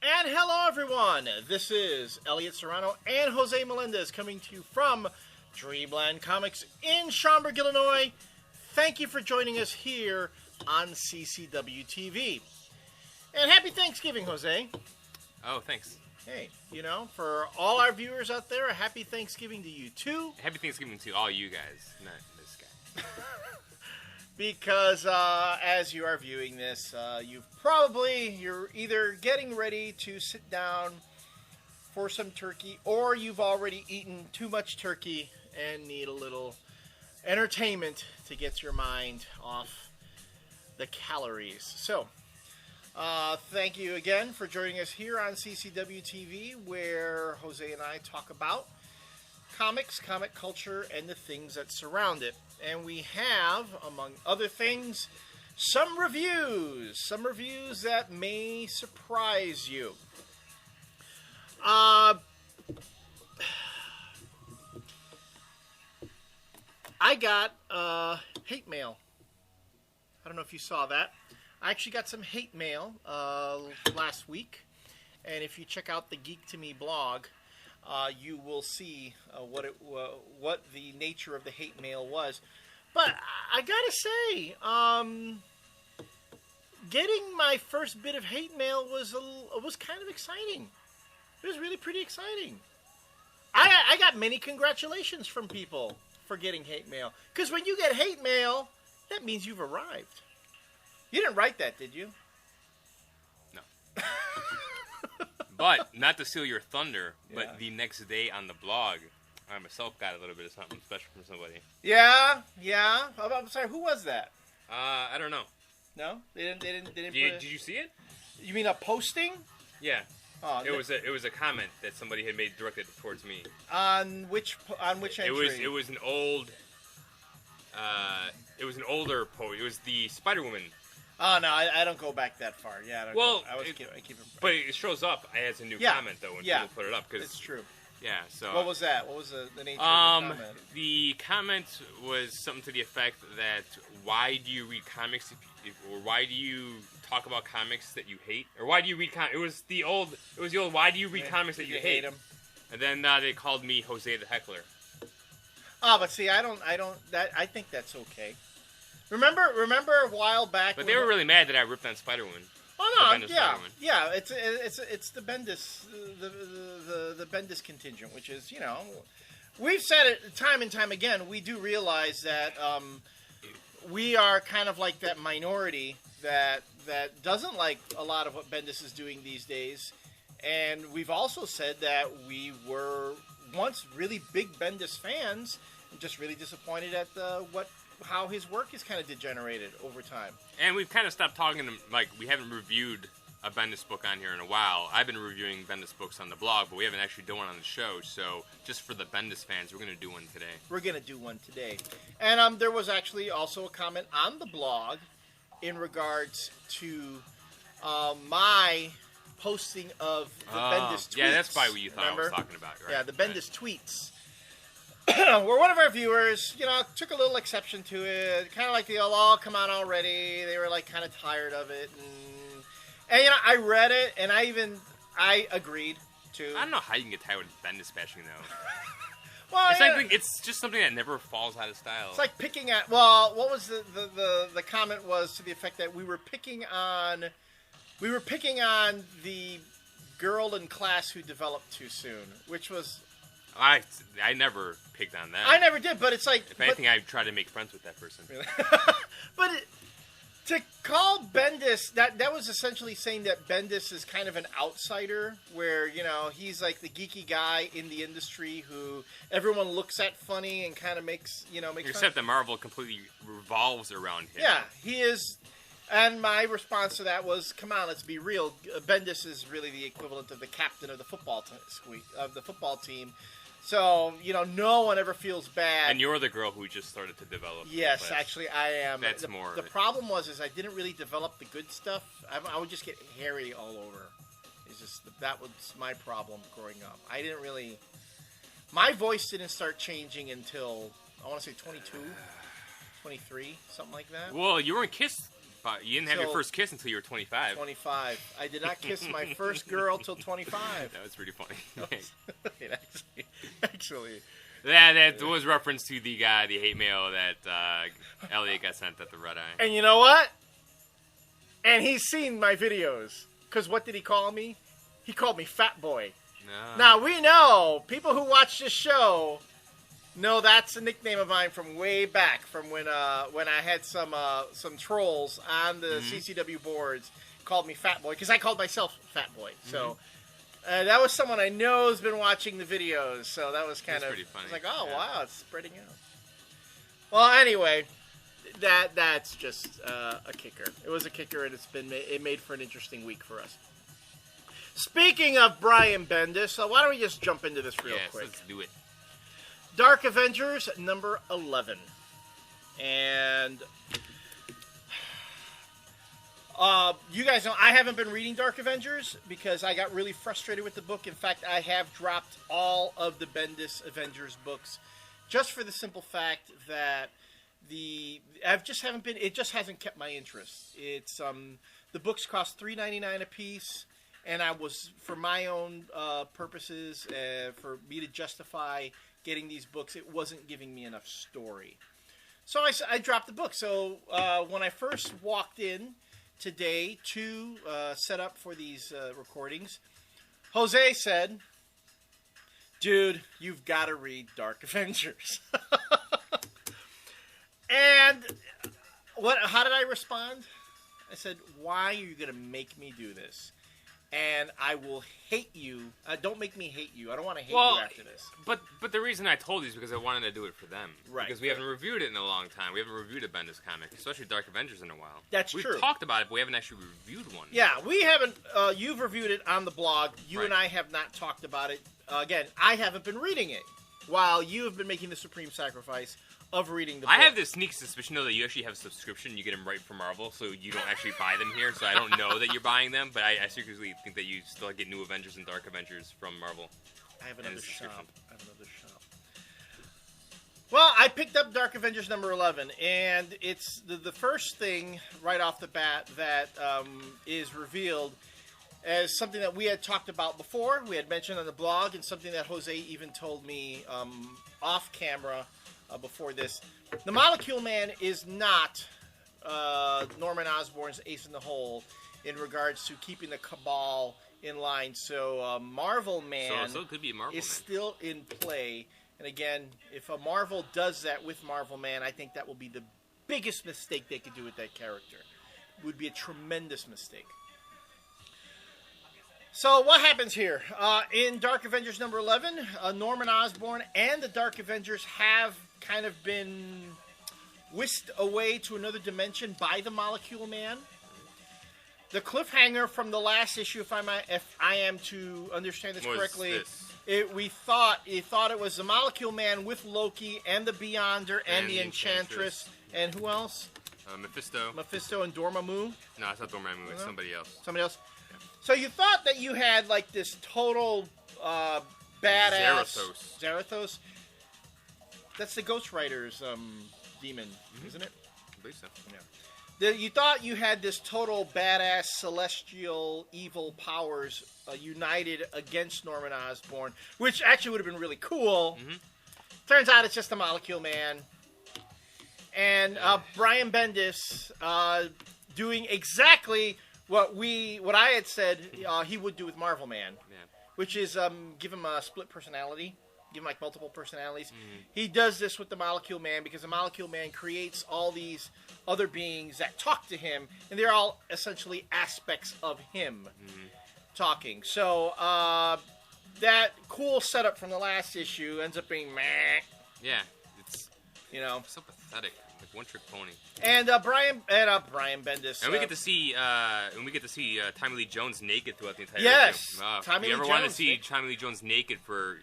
And hello, everyone. This is Elliot Serrano and Jose Melendez coming to you from Dreamland Comics in Schaumburg, Illinois. Thank you for joining us here on CCW TV. And happy Thanksgiving, Jose. Oh, thanks. Hey, for all our viewers out there, a happy Thanksgiving to you, too. Happy Thanksgiving to all you guys, not this guy. Because as you are viewing this, you're either getting ready to sit down for some turkey, or you've already eaten too much turkey and need a little entertainment to get your mind off the calories. So, thank you again for joining us here on CCW TV, where Jose and I talk about comics, comic culture, and the things that surround it. And we have, among other things, some reviews that may surprise you. I got hate mail. I don't know if you saw that. I actually got some hate mail last week, and if you check out the Geek to Me blog, you will see what the nature of the hate mail was. But I gotta say, getting my first bit of hate mail was kind of exciting. It was really pretty exciting. I got many congratulations from people for getting hate mail. Because when you get hate mail, that means you've arrived. You didn't write that, did you? No. But, not to steal your thunder, Yeah. but the next day on the blog, I myself got a little bit of something special from somebody. Yeah. I'm sorry, who was that? I don't know. No? They didn't Did you see it? You mean a posting? Yeah. Oh, It was a comment that somebody had made directed towards me. On which entry? It was an older post. It was the Spider-Woman. Oh no, I don't go back that far. Yeah. I keep it. But it shows up as a new comment though when people put it up. Cause, it's true. Yeah. So. What was that? What was the nature of the comment? The comment was something to the effect that why do you read comics or why do you talk about comics that you hate, or why do you read It was the old why do you read comics that you hate them? And then they called me Jose the Heckler. Oh, but see, I think that's okay. Remember a while back. But they were really mad that I ripped on Spider-Woman. Oh no, yeah. It's the Bendis the Bendis contingent, which is we've said it time and time again. We do realize that we are kind of like that minority that doesn't like a lot of what Bendis is doing these days, and we've also said that we were once really big Bendis fans, and just really disappointed at how his work has kind of degenerated over time. And we've kind of stopped talking, like, we haven't reviewed a Bendis book on here in a while. I've been reviewing Bendis books on the blog, but we haven't actually done one on the show. So, just for the Bendis fans, we're going to do one today. We're going to do one today. And there was actually also a comment on the blog in regards to my posting of the Bendis tweets. Yeah, that's probably what you thought I was talking about, right? Yeah, the Bendis tweets. Where one of our viewers, took a little exception to it, kind of like all come on already. They were like kind of tired of it, and I read it, and I agreed to. I don't know how you can get tired with Bendis bashing though. Well, it's just something that never falls out of style. It's like picking at. Well, what was the comment was to the effect that we were picking on the girl in class who developed too soon, which was. I never picked on that. I never did, but it's like... If anything, I try to make friends with that person. Really? But to call Bendis... That was essentially saying that Bendis is kind of an outsider, where, he's like the geeky guy in the industry who everyone looks at funny and kind of makes Except that Marvel completely revolves around him. Yeah, he is... And my response to that was, come on, let's be real. Bendis is really the equivalent of the captain of the football team. So, no one ever feels bad. And you're the girl who just started to develop. Yes, actually, I am. That's more. The problem was I didn't really develop the good stuff. I would just get hairy all over. It's just that was my problem growing up. I didn't really. My voice didn't start changing until I want to say 22, 23, something like that. Well, you were in Kiss 25. You didn't have your first kiss until you were 25. 25. I did not kiss my first girl till 25. That was pretty funny. Actually. That was reference to the hate mail that Elliot got sent at the Red Eye. And you know what? And he's seen my videos. Because what did he call me? He called me Fat Boy. No. Now, we know, people who watch this show know that's a nickname of mine from way back, from when I had some trolls on the CCW boards called me Fat Boy, because I called myself Fat Boy. So that was someone I know has been watching the videos, so that was kind of pretty funny. I was like, oh, wow, it's spreading out. Well, anyway, that's just a kicker. It was a kicker, and it made for an interesting week for us. Speaking of Brian Bendis, why don't we just jump into this real quick? Let's do it. Dark Avengers number 11. And you guys know I haven't been reading Dark Avengers because I got really frustrated with the book. In fact, I have dropped all of the Bendis Avengers books just for the simple fact that it just hasn't kept my interest. It's the books cost $3.99 a piece. And I was, for my own purposes, for me to justify getting these books, it wasn't giving me enough story. So I dropped the book. So when I first walked in today to set up for these recordings, Jose said, dude, you've got to read Dark Avengers. And how did I respond? I said, why are you going to make me do this? And I will hate you. Don't make me hate you. I don't want to hate you after this. But the reason I told you is because I wanted to do it for them. Right. Because we haven't reviewed it in a long time. We haven't reviewed a Bendis comic, especially Dark Avengers, in a while. That's true. We've talked about it, but we haven't actually reviewed one. Yeah, we haven't. You've reviewed it on the blog. You and I have not talked about it. Again, I haven't been reading it, while you have been making the supreme sacrifice of reading the book. I have this sneak suspicion, though, that you actually have a subscription. You get them right from Marvel, so you don't actually buy them here. So I don't know that you're buying them, but I secretly think that you still get New Avengers and Dark Avengers from Marvel. I have another shop. Well, I picked up Dark Avengers number 11, and it's the first thing right off the bat that is revealed as something that we had talked about before. We had mentioned on the blog, and something that Jose even told me off camera before this. The Molecule Man is not Norman Osborn's ace in the hole in regards to keeping the Cabal in line. So Marvel Man so it could be Marvel is Man. Still in play. And again, if a Marvel does that with Marvel Man, I think that will be the biggest mistake they could do with that character. It would be a tremendous mistake. So what happens here? In Dark Avengers number 11, Norman Osborn and the Dark Avengers have kind of been whisked away to another dimension by the Molecule Man. The cliffhanger from the last issue, if I am to understand this correctly, we thought it was the Molecule Man with Loki and the Beyonder and the Enchantress. And who else? Mephisto and Dormammu. No, it's not Dormammu. It's somebody else. Somebody else. So you thought that you had like this total badass Zarathos. That's the Ghost Rider's demon, isn't it? I believe so. Yeah. You thought you had this total badass celestial evil powers united against Norman Osborn, which actually would have been really cool. Turns out it's just the Molecule Man. And Brian Bendis doing exactly what I had said he would do with Marvel Man, which is give him a split personality, give him like multiple personalities. He does this with the Molecule Man because the Molecule Man creates all these other beings that talk to him, and they're all essentially aspects of him talking. So that cool setup from the last issue ends up being meh. Yeah, it's so pathetic. Like one-trick pony. And Brian Bendis. And we get to see Tommy Lee Jones naked throughout the entire issue. If you ever want to see Tommy Lee Jones naked for,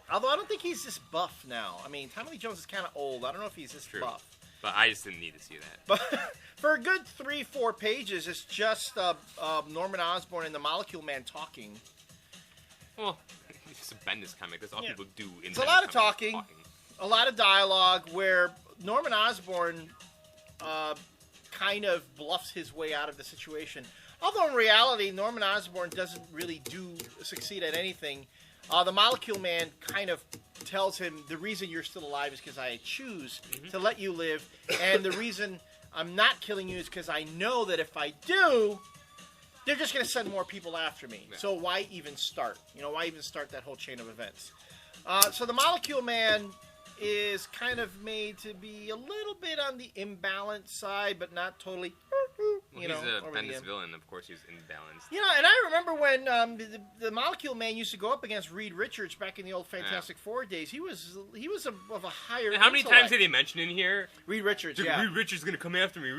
Although I don't think he's this buff now. I mean, Tommy Lee Jones is kind of old. I don't know if he's this buff. But I just didn't need to see that. But for a good 3-4 pages, it's just Norman Osborn and the Molecule Man talking. Well, it's a Bendis comic. That's all people do. It's a lot of talking, a lot of dialogue where Norman Osborn kind kind of bluffs his way out of the situation. Although in reality, Norman Osborn doesn't really succeed at anything. The Molecule Man kind of tells him the reason you're still alive is because I choose to let you live, and the reason I'm not killing you is because I know that if I do, they're just going to send more people after me. Yeah. So why even start? Why even start that whole chain of events? So the Molecule Man is kind of made to be a little bit on the imbalanced side, but not totally. He's a Bendis villain, of course. He's imbalanced. And I remember when the Molecule Man used to go up against Reed Richards back in the old Fantastic Four days. He was of a higher. And how many times did they mention in here? Reed Richards. Dude, yeah. Reed Richards is gonna come after me.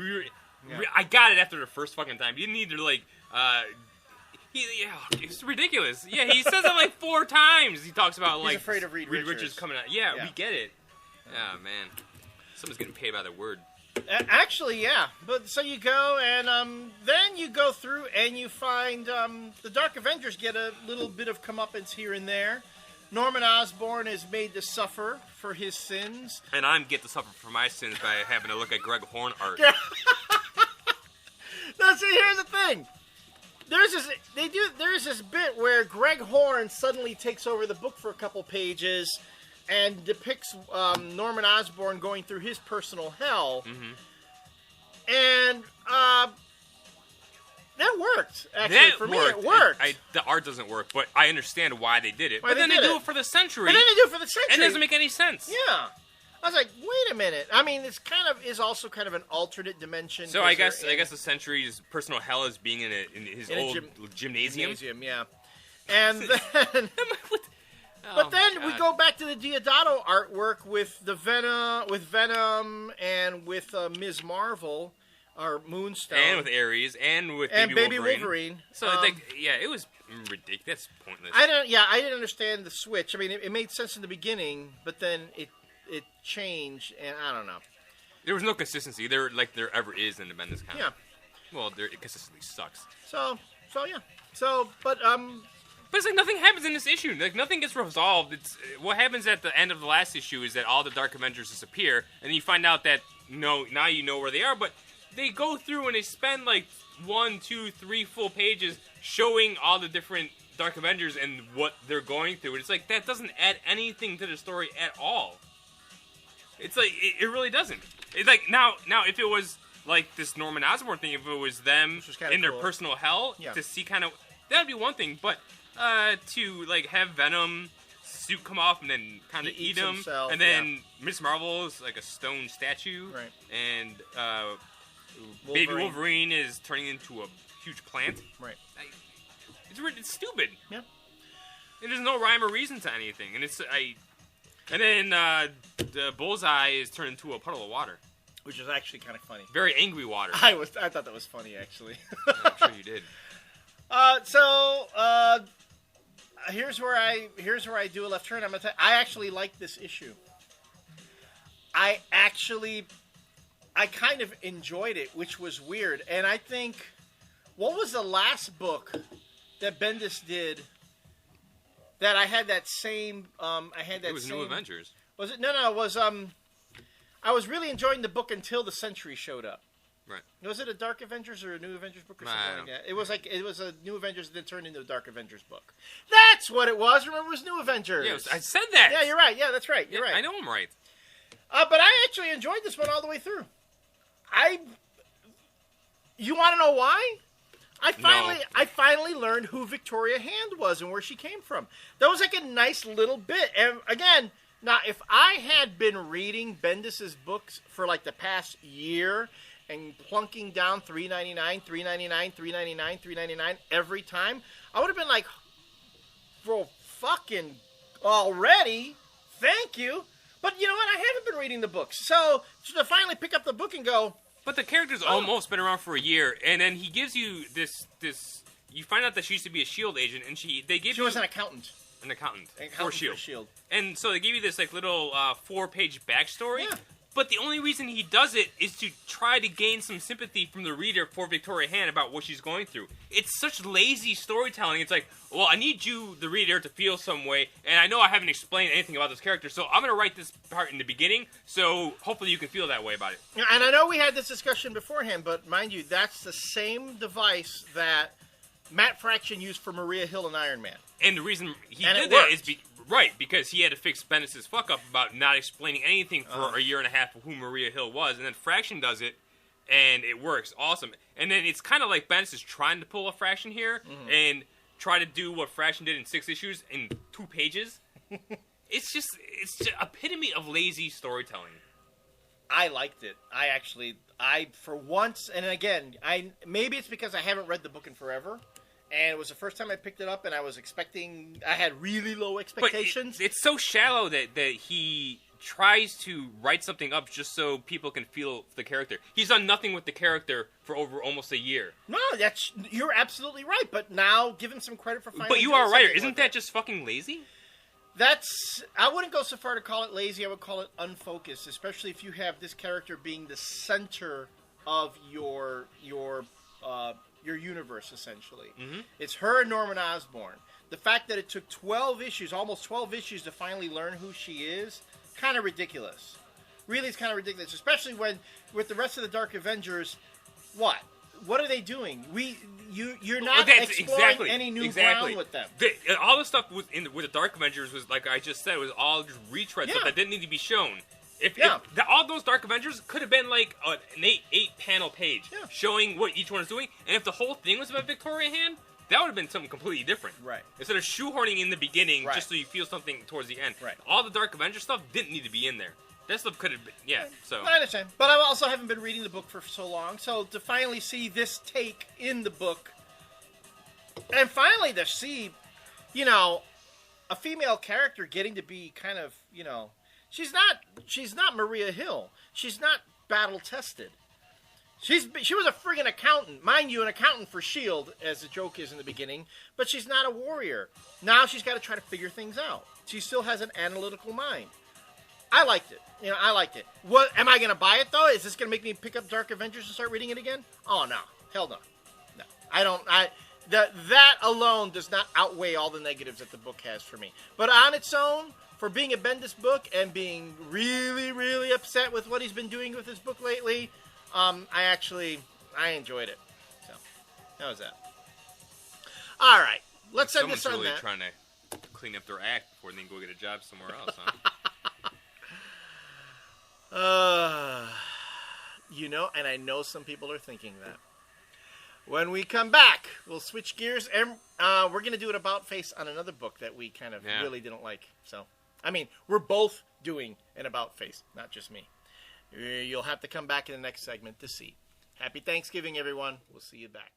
I got it after the first fucking time. You didn't need to it's ridiculous. Yeah, he says it like 4 times. He talks about He's afraid of Reed Richards coming out. Yeah, we get it. Oh man, someone's getting paid by the word. Actually, yeah. But so you go, and then you go through, and you find the Dark Avengers get a little bit of comeuppance here and there. Norman Osborn is made to suffer for his sins, and I get to suffer for my sins by having to look at Greg Horn art. Now, see, here's the thing. There's this bit where Greg Horn suddenly takes over the book for a couple pages and depicts Norman Osborn going through his personal hell. And that worked, actually. For me, it worked. The art doesn't work, but I understand why they did it. Why but then they do it for the Century. And it doesn't make any sense. Yeah. I was like, wait a minute. I mean, it's is also kind of an alternate dimension. So I guess the Century's personal hell is being in his old gymnasium. Yeah. And then, we go back to the Diodato artwork with Venom, and with Ms. Marvel, or Moonstone, and with Ares, and with Baby Wolverine. So it was ridiculous. That's pointless. I didn't understand the switch. I mean, it made sense in the beginning, but then it changed, and I don't know. There was no consistency. There ever is in the Bendis comic. Yeah. Well, it consistently sucks. So yeah. But it's like nothing happens in this issue. Like nothing gets resolved. It's what happens at the end of the last issue is that all the Dark Avengers disappear, and you find out that now you know where they are. But they go through and they spend like 1, 2, 3 full pages showing all the different Dark Avengers and what they're going through. And it's like that doesn't add anything to the story at all. It's like it really doesn't. It's like now if it was like this Norman Osborn thing, if it was them in their personal hell to see kind of that'd be one thing. But to like have Venom suit come off and then kind of eat him, himself, and then Miss Marvel is like a stone statue, right? And Baby Wolverine is turning into a huge plant, right? It's stupid. Yeah. And there's no rhyme or reason to anything, and And then the Bullseye is turned into a puddle of water, which is actually kind of funny. Very angry water. I thought that was funny, actually. I'm sure you did. Here's where I do a left turn. I actually like this issue. I kind of enjoyed it, which was weird. And I think, what was the last book that Bendis did? That I had that same. It was New Avengers. Was it? No. It was. I was really enjoying the book until the Century showed up. Right. Was it a Dark Avengers or a New Avengers book or something like that? It was a New Avengers that turned into a Dark Avengers book. That's what it was. Remember, it was New Avengers. Yeah, I said that. Yeah, you're right. Yeah, that's right. You're right. I know I'm right. But I actually enjoyed this one all the way through. You want to know why? I finally learned who Victoria Hand was and where she came from. That was like a nice little bit. And again, now if I had been reading Bendis's books for like the past year and plunking down $3.99, $3.99, $3.99, $3.99 every time, I would have been like, bro, fucking already, thank you. But you know what? I haven't been reading the books. So to finally pick up the book and go, but the character's almost been around for a year, and then he gives you this. You find out that she used to be a SHIELD agent, and she was an accountant. For SHIELD. SHIELD. And so they give you this like little 4-page backstory. Yeah. But the only reason he does it is to try to gain some sympathy from the reader for Victoria Hand about what she's going through. It's such lazy storytelling. It's like, well, I need you, the reader, to feel some way, and I know I haven't explained anything about this character, so I'm going to write this part in the beginning, so hopefully you can feel that way about it. And I know we had this discussion beforehand, but mind you, that's the same device that Matt Fraction used for Maria Hill and Iron Man. And the reason he did that is because he had to fix Bendis' fuck up about not explaining anything for a year and a half of who Maria Hill was, and then Fraction does it, and it works awesome. And then it's kind of like Bendis is trying to pull a Fraction here and try to do what Fraction did in 6 issues in 2 pages. It's just epitome of lazy storytelling. I liked it. I for once, and again, maybe it's because I haven't read the book in forever. And it was the first time I picked it up, and I had really low expectations. But it's so shallow that he tries to write something up just so people can feel the character. He's done nothing with the character for over almost a year. No, you're absolutely right. But now, give him some credit for finding. But you are right. Isn't that just fucking lazy? I wouldn't go so far to call it lazy. I would call it unfocused, especially if you have this character being the center of your universe, essentially. It's her and Norman Osborn. The fact that it took almost 12 issues to finally learn who she is, kind of ridiculous. Really, it's kind of ridiculous, especially when, with the rest of the Dark Avengers, what are they doing? You're not exploring any new ground with them. All the stuff with the Dark Avengers was, like I just said, was all just retread stuff that didn't need to be shown. If all those Dark Avengers could have been like an 8-panel page showing what each one is doing, and if the whole thing was about Victoria Hand, that would have been something completely different. Right. Instead of shoehorning in the beginning just so you feel something towards the end. Right. All the Dark Avenger stuff didn't need to be in there. That stuff could have been, so. I understand. But I also haven't been reading the book for so long, so to finally see this take in the book, and finally to see, a female character getting to be kind of, she's not Maria Hill. She's not battle tested. She was a friggin' accountant. Mind you, an accountant for S.H.I.E.L.D., as the joke is in the beginning, but she's not a warrior. Now she's got to try to figure things out. She still has an analytical mind. I liked it. I liked it. What am I going to buy it, though? Is this going to make me pick up Dark Avengers and start reading it again? Oh, no. Hell no. No. I don't. That alone does not outweigh all the negatives that the book has for me. But on its own, for being a Bendis book and being really, really upset with what he's been doing with his book lately, I enjoyed it. So, how was that? All right. Let's end this on really that. Trying to clean up their act before they can go get a job somewhere else, huh? And I know some people are thinking that. When we come back, we'll switch gears, and we're going to do an about face on another book that we kind of really didn't like. So, we're both doing an about face, not just me. You'll have to come back in the next segment to see. Happy Thanksgiving, everyone. We'll see you back.